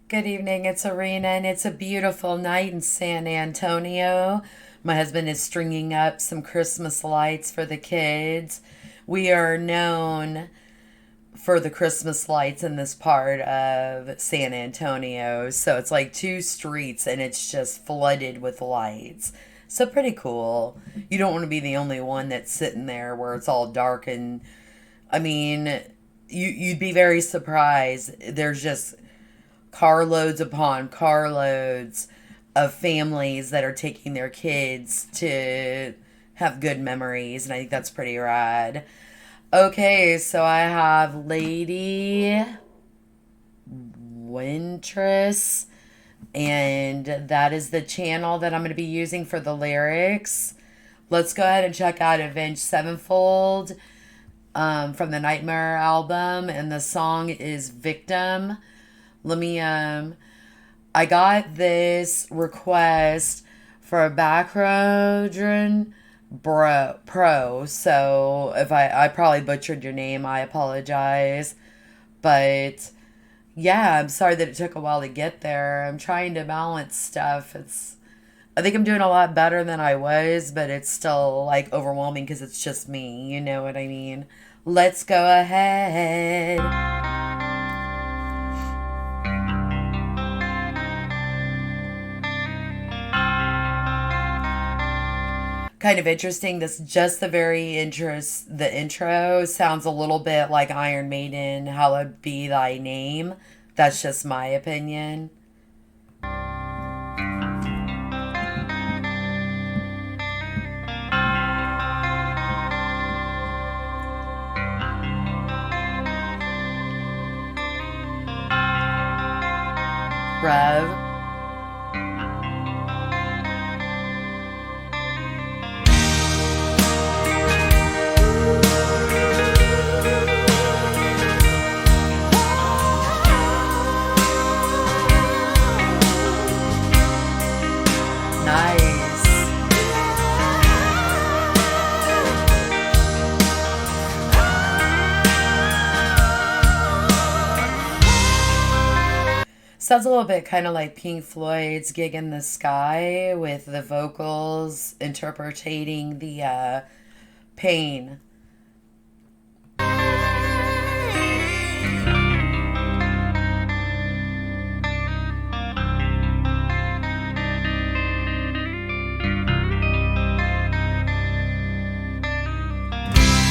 Good evening, it's Arena, and it's a beautiful night in San Antonio. My husband is stringing up some Christmas lights for the kids. We are known for the Christmas lights in this part of San Antonio. So it's like two streets and it's just flooded with lights. So pretty cool. You don't want to be the only one that's sitting there where it's all dark and I mean, you'd be very surprised. There's just carloads upon carloads of families that are taking their kids to have good memories, and I think that's pretty rad. Okay, so I have Lady Wintress, and that is the channel that I'm going to be using for the lyrics. Let's go ahead and check out Avenged Sevenfold from the Nightmare album, and the song is Victim. Let me I got this request for a backroadron pro. So if I probably butchered your name, I apologize. But yeah, I'm sorry that it took a while to get there. I'm trying to balance stuff. I think I'm doing a lot better than I was, but it's still like overwhelming because it's just me. You know what I mean? Let's go ahead. Kind of interesting. This just the intro sounds a little bit like Iron Maiden, Hallowed Be Thy Name. That's just my opinion. Rev. Nice. Sounds a little bit kind of like Pink Floyd's Gig in the Sky with the vocals interpreting the pain.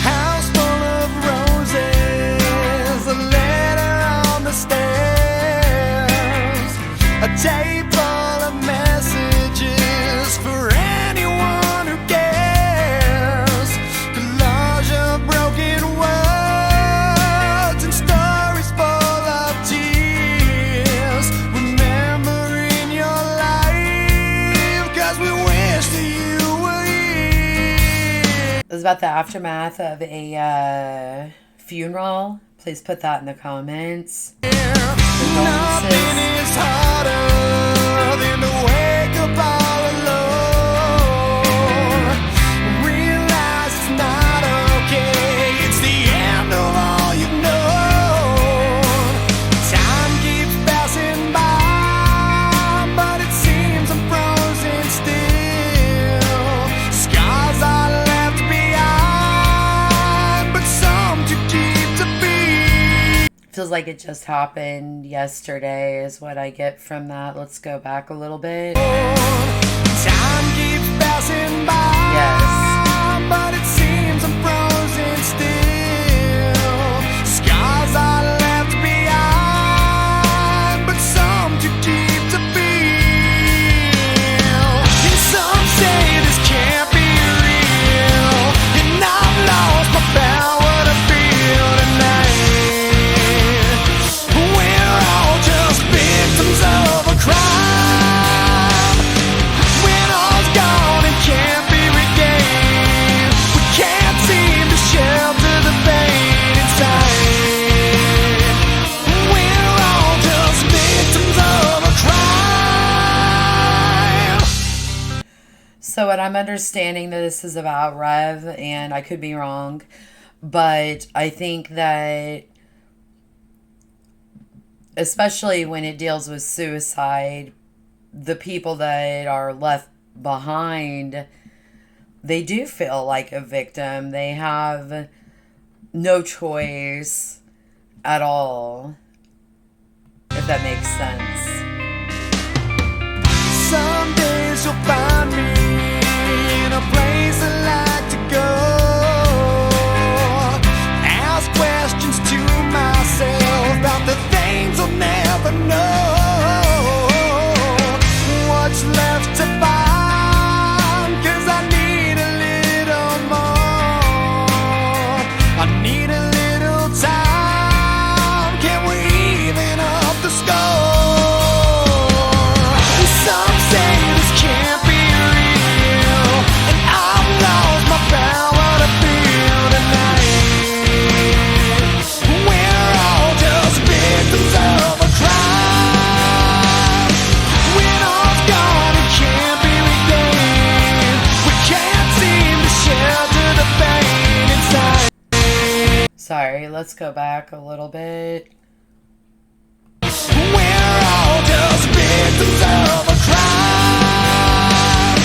House full of roses, a letter on the stairs, a tape full of messages for anyone who cares. Collage of broken words and stories full of tears. Remembering your life, 'cause we wish that you were here. It was about the aftermath of a funeral. Please put that in the comments. Nothing Condolences. is harder than to wake up all alone. Realize it's not okay. It's the end of all you've known. Time keeps passing by, but it seems I'm frozen still. Scars are left behind, but some to keep to feel. Feels like it just happened yesterday, is what I get from that. Let's go back a little bit. Time keeps passing by, Yes. but it seems I'm frozen still. Scars are left behind, but some to keep to feel. And some say this can't be real, and I've lost my power to feel tonight. We're all just victims of a crime. When all's gone and can't be regained, we can't seem to shelter the pain inside. We're all just victims of a crime. So what I'm understanding that this is about Rev, and I could be wrong, but I think that especially when it deals with suicide, the people that are left behind, they do feel like a victim. They have no choice at all, if that makes sense. Some days you'll find me in a place I like to go. Ask questions to myself about the things I'll never know. What's left to find? 'Cause I need a little more. I need a little time. Can we even up the score? Some say this can't be real, and I've lost my power to feel tonight. We're all just victims of a crime. When all's gone, it can't be regained. We can't seem to shelter the pain inside. Sorry, let's go back a little bit. We're all just victims of a crime.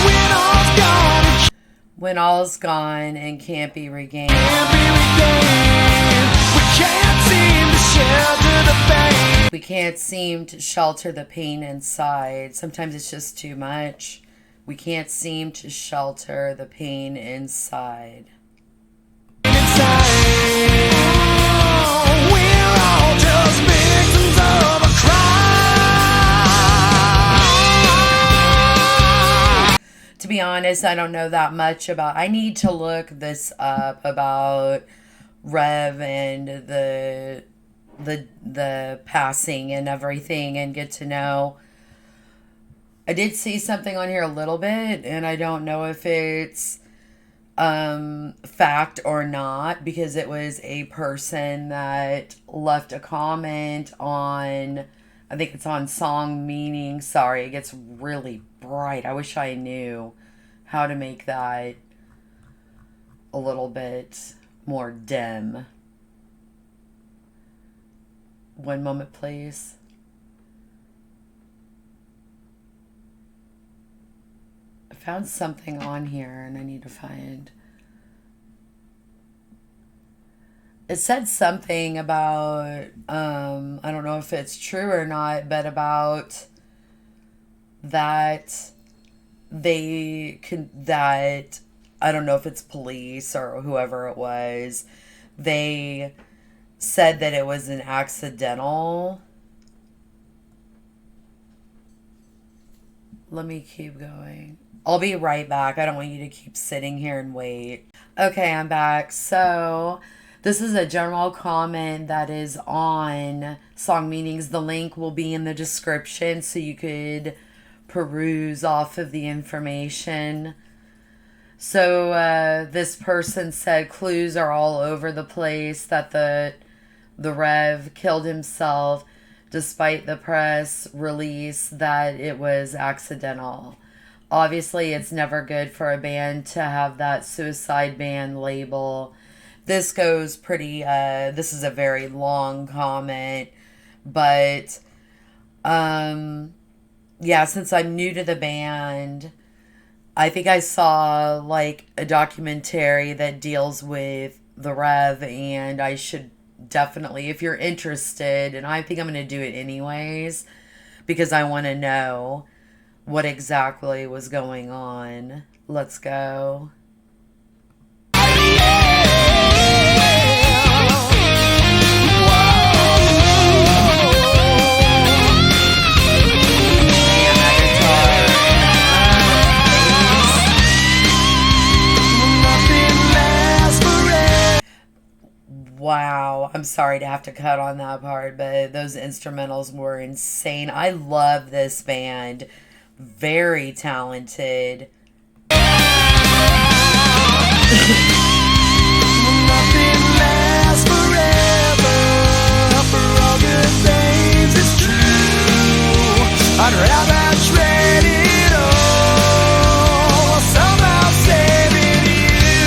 When all's gone, it When all's gone and can't be regained. can't be regained. We can't seem to shelter the pain. We can't seem to shelter the pain inside. Sometimes it's just too much. We can't seem to shelter the pain inside. We're all just victims of a crime. To be honest, I don't know that much about. I need to look this up about Rev and the passing and everything and get to know. I did see something on here a little bit, and I don't know if it's fact or not, because it was a person that left a comment on, I think it's on Song Meaning. Sorry, it gets really bright. I wish I knew how to make that a little bit more dim. One moment, please. I found something on here and I need to find. It said something about, I don't know if it's true or not, but about that that, I don't know if it's police or whoever it was, they said that it was an accidental. Let me keep going. I'll be right back. I don't want you to keep sitting here and wait. Okay, I'm back. So this is a general comment that is on Song Meanings. The link will be in the description so you could peruse off of the information. So this person said clues are all over the place that the Rev killed himself, despite the press release that it was accidental. Obviously, it's never good for a band to have that suicide band label. This goes pretty, this is a very long comment, but, yeah, since I'm new to the band, I think I saw, like, a documentary that deals with the Rev, and I should definitely, if you're interested, and I think I'm going to do it anyways, because I want to know what exactly was going on. Let's go. Wow, I'm sorry to have to cut on that part, but those instrumentals were insane. I love this band. Very talented. Nothing lasts forever. For all good things, it's true. I'd rather trade it all. Somehow saving you.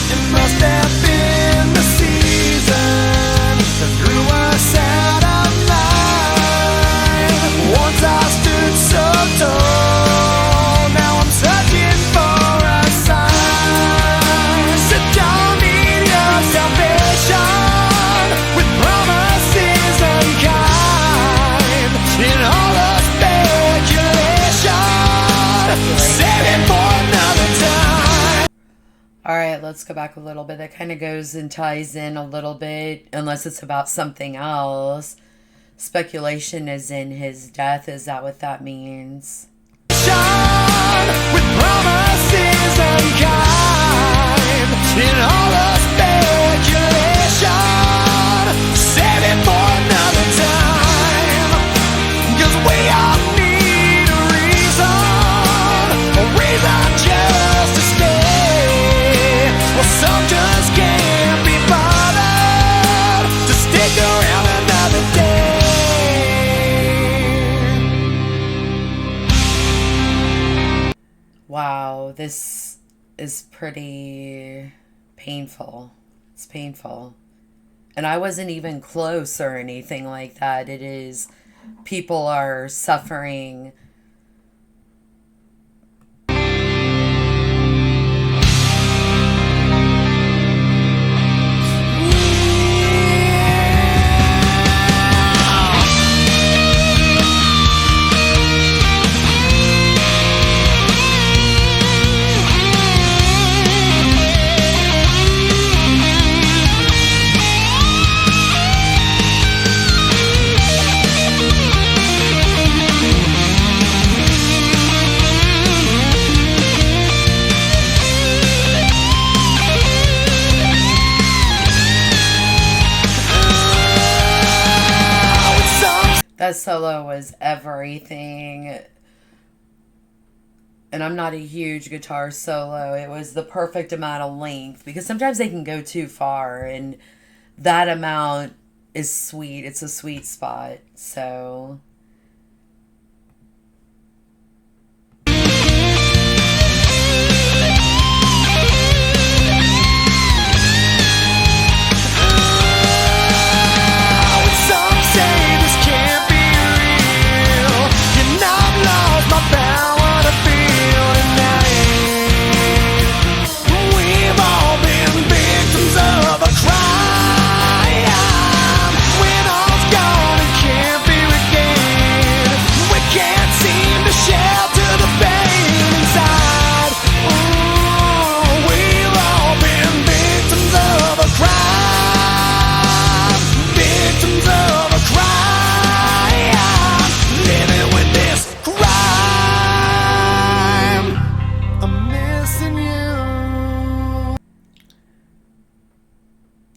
It must have been the season that threw us out. right, let's go back a little bit. That kind of goes and ties in a little bit, unless it's about something else. Speculation is in his death. Is that what that means? With promises unkind in all the speculation, save it for another time, 'cause we all need a reason just to stay. Well, some just can't be bothered to stick around another day. Wow, this is pretty painful. It's painful. And I wasn't even close or anything like that. It is, people are suffering. That solo was everything. And I'm not a huge guitar solo. It was the perfect amount of length, because sometimes they can go too far, and that amount is sweet. It's a sweet spot. So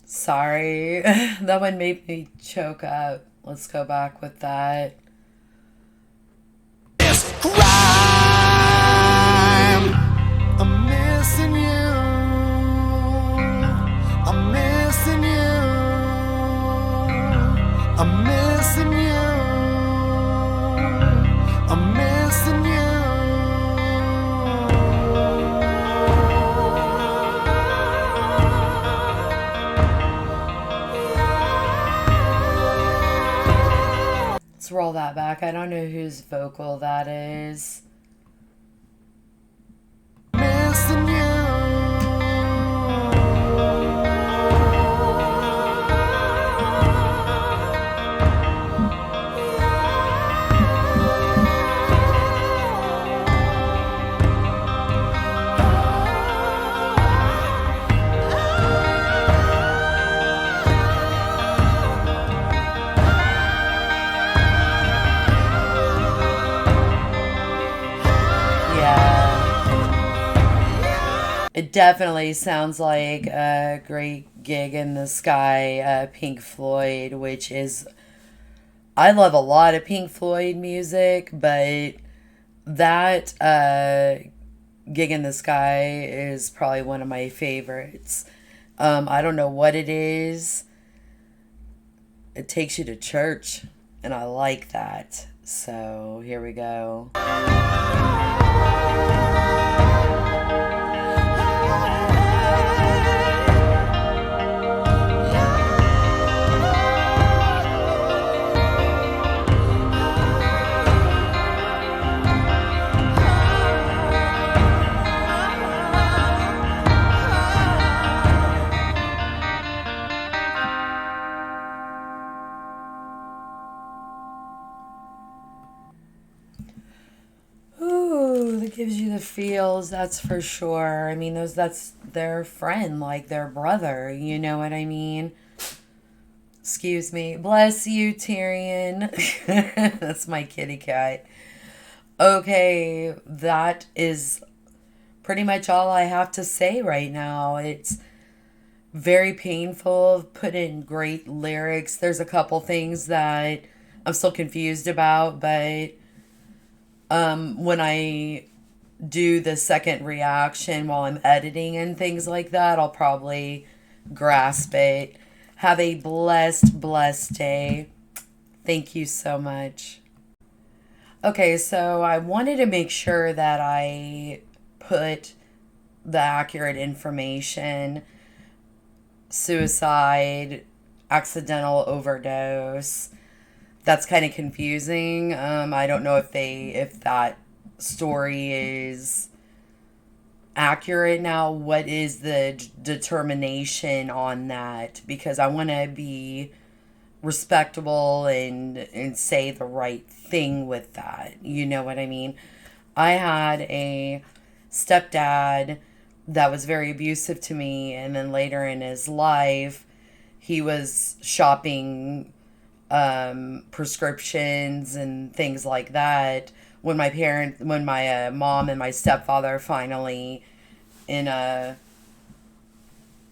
sorry. That one made me choke up. Let's go back with that. Crime, I'm missing you. I'm missing you. I'm missing you. I'm missing you. Let's roll that back. I don't know whose vocal that is. Missing you. It definitely sounds like a great Gig in the Sky, Pink Floyd, which is, I love a lot of Pink Floyd music, but that Gig in the Sky is probably one of my favorites. I don't know what it is. It takes you to church, and I like that. So here we go. It gives you the feels, that's for sure. I mean, that's their friend, like their brother, you know what I mean? Excuse me. Bless you, Tyrion. That's my kitty cat. Okay, that is pretty much all I have to say right now. It's very painful, put in great lyrics. There's a couple things that I'm still confused about, but when I do the second reaction while I'm editing and things like that, I'll probably grasp it. Have a blessed, blessed day. Thank you so much. Okay, so I wanted to make sure that I put the accurate information: suicide, accidental overdose. That's kind of confusing. I don't know if that story is accurate now. What is the determination on that? Because I want to be respectable and say the right thing with that. You know what I mean? I had a stepdad that was very abusive to me, and then later in his life, he was shopping prescriptions and things like that. When my mom and my stepfather finally in a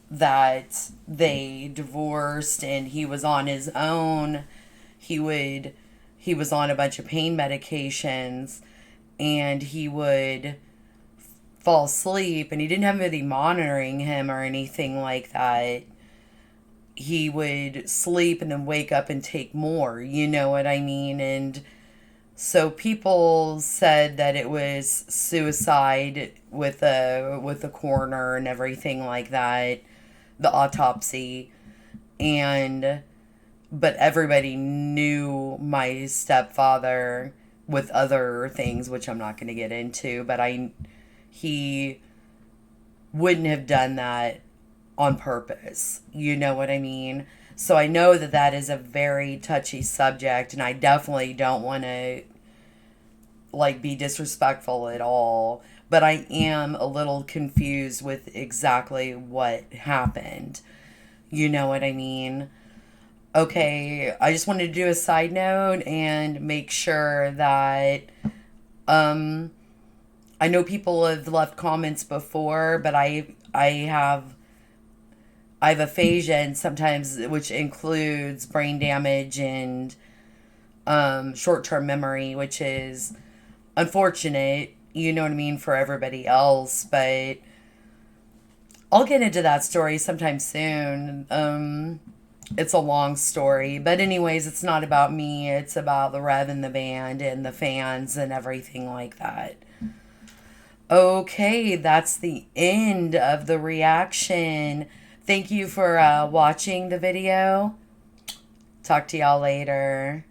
that they divorced and he was on his own, he was on a bunch of pain medications, and he would fall asleep, and he didn't have anybody monitoring him or anything like that. He would sleep and then wake up and take more, you know what I mean? And so people said that it was suicide with the coroner and everything like that, the autopsy. And but everybody knew my stepfather with other things, which I'm not going to get into, but he wouldn't have done that on purpose. You know what I mean? So I know that that is a very touchy subject, and I definitely don't want to like be disrespectful at all, but I am a little confused with exactly what happened. You know what I mean? Okay, I just wanted to do a side note and make sure that um I know people have left comments before, but I have aphasia, and sometimes which includes brain damage and short-term memory, which is unfortunate, you know what I mean, for everybody else, but I'll get into that story sometime soon. It's a long story, but anyways, it's not about me, it's about the Rev and the band and the fans and everything like that. Okay, that's the end of the reaction. Thank you for watching the video. Talk to y'all later.